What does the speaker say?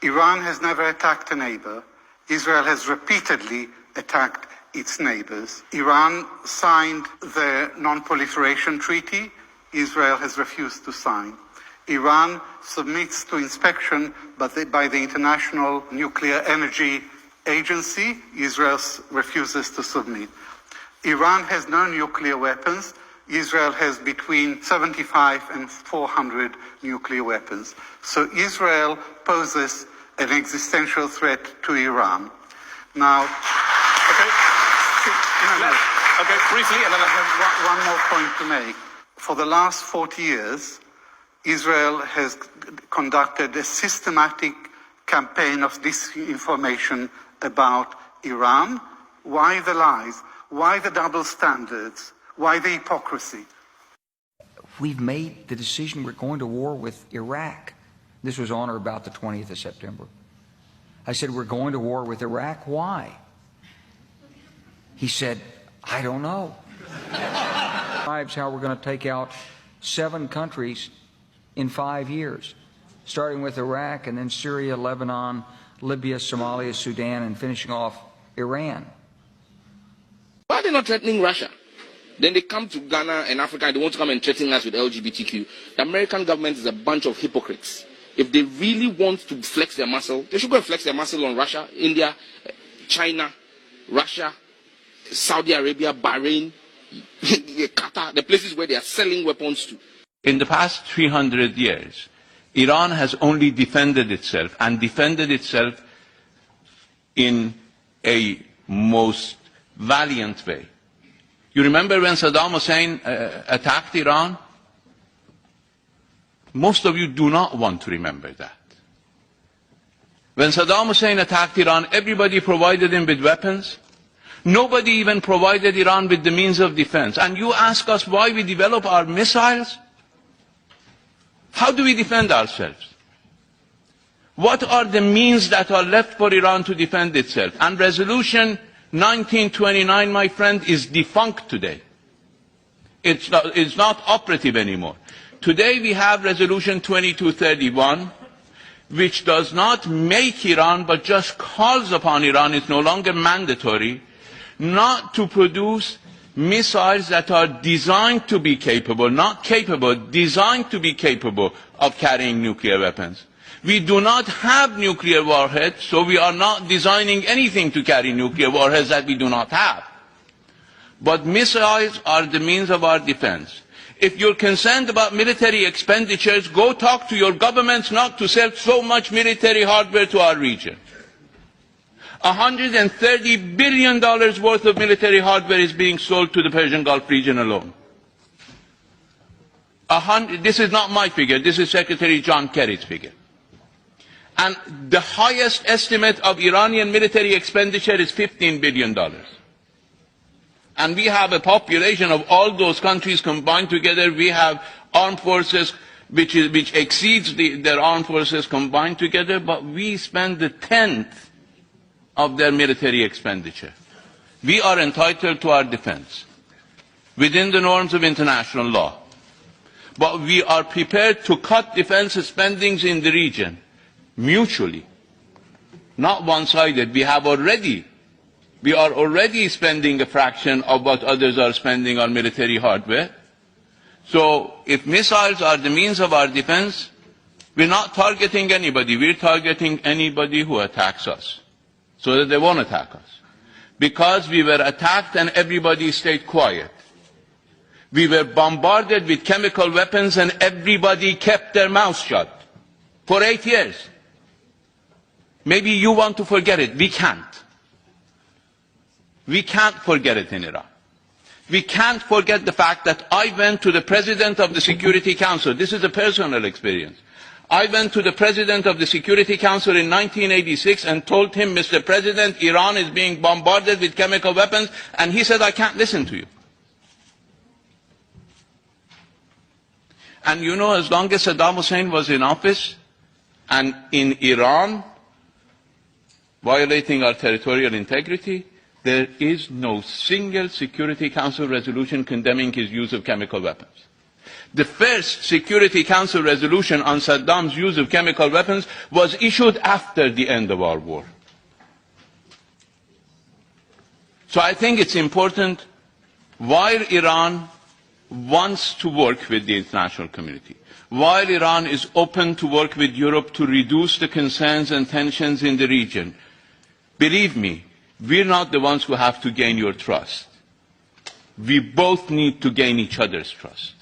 Iran has never attacked a neighbor. Israel has repeatedly attacked its neighbors. Iran signed the Non-Proliferation Treaty. Israel has refused to sign. Iran submits to inspection by the International Nuclear Energy Agency. Israel refuses to submit. Iran has no nuclear weapons. Israel has between 75 and 400 nuclear weapons. So Israel poses an existential threat to Iran. Now, okay. Okay, briefly, and then I have one more point to make. For the last 40 years, Israel has conducted a systematic campaign of disinformation about Iran. Why the lies? Why the double standards? Why the hypocrisy? We've made the decision we're going to war with Iraq. This was on or about the 20th of September. I said, we're going to war with Iraq. Why? He said, I don't know. How we're going to take out 7 countries in 5 years, starting with Iraq and then Syria, Lebanon, Libya, Somalia, Sudan, and finishing off Iran. Why are they not threatening Russia? Then they come to Ghana and Africa and they want to come and threaten us with LGBTQ. The American government is a bunch of hypocrites. If they really want to flex their muscle, they should go and flex their muscle on Russia, India, China, Russia, Saudi Arabia, Bahrain, Qatar, the places where they are selling weapons to. In the past 300 years, Iran has only defended itself and defended itself in a most valiant way. You remember when Saddam Hussein attacked Iran? Most of you do not want to remember that. When Saddam Hussein attacked Iran, everybody provided him with weapons. Nobody even provided Iran with the means of defense. And you ask us why we develop our missiles? How do we defend ourselves? What are the means that are left for Iran to defend itself? And Resolution 1929, my friend, is defunct today. It's not operative anymore. Today we have Resolution 2231, which does not make Iran, but just calls upon Iran, it's no longer mandatory, not to produce missiles that are designed to be capable, not capable, designed to be capable of carrying nuclear weapons. We do not have nuclear warheads, so we are not designing anything to carry nuclear warheads that we do not have. But missiles are the means of our defense. If you're concerned about military expenditures, go talk to your governments not to sell so much military hardware to our region. $130 billion worth of military hardware is being sold to the Persian Gulf region alone. This is not my figure, this is Secretary John Kerry's figure. And the highest estimate of Iranian military expenditure is $15 billion. And we have a population of all those countries combined together. We have armed forces which exceeds their armed forces combined together, but we spend the 10th of their military expenditure. We are entitled to our defense within the norms of international law. But we are prepared to cut defense spending in the region mutually, not one-sided. We are already spending a fraction of what others are spending on military hardware. So if missiles are the means of our defense, we're not targeting anybody. We're targeting anybody who attacks us, so that they won't attack us. Because we were attacked and everybody stayed quiet. We were bombarded with chemical weapons and everybody kept their mouth shut for 8 years. Maybe you want to forget it. We can't. We can't forget it in Iran. We can't forget the fact that I went to the President of the Security Council. This is a personal experience. I went to the President of the Security Council in 1986 and told him, Mr. President, Iran is being bombarded with chemical weapons, and he said, I can't listen to you. And you know, as long as Saddam Hussein was in office and in Iran, violating our territorial integrity, there is no single Security Council resolution condemning his use of chemical weapons. The first Security Council resolution on Saddam's use of chemical weapons was issued after the end of our war. So I think it's important, while Iran wants to work with the international community, while Iran is open to work with Europe to reduce the concerns and tensions in the region, believe me, we're not the ones who have to gain your trust. We both need to gain each other's trust.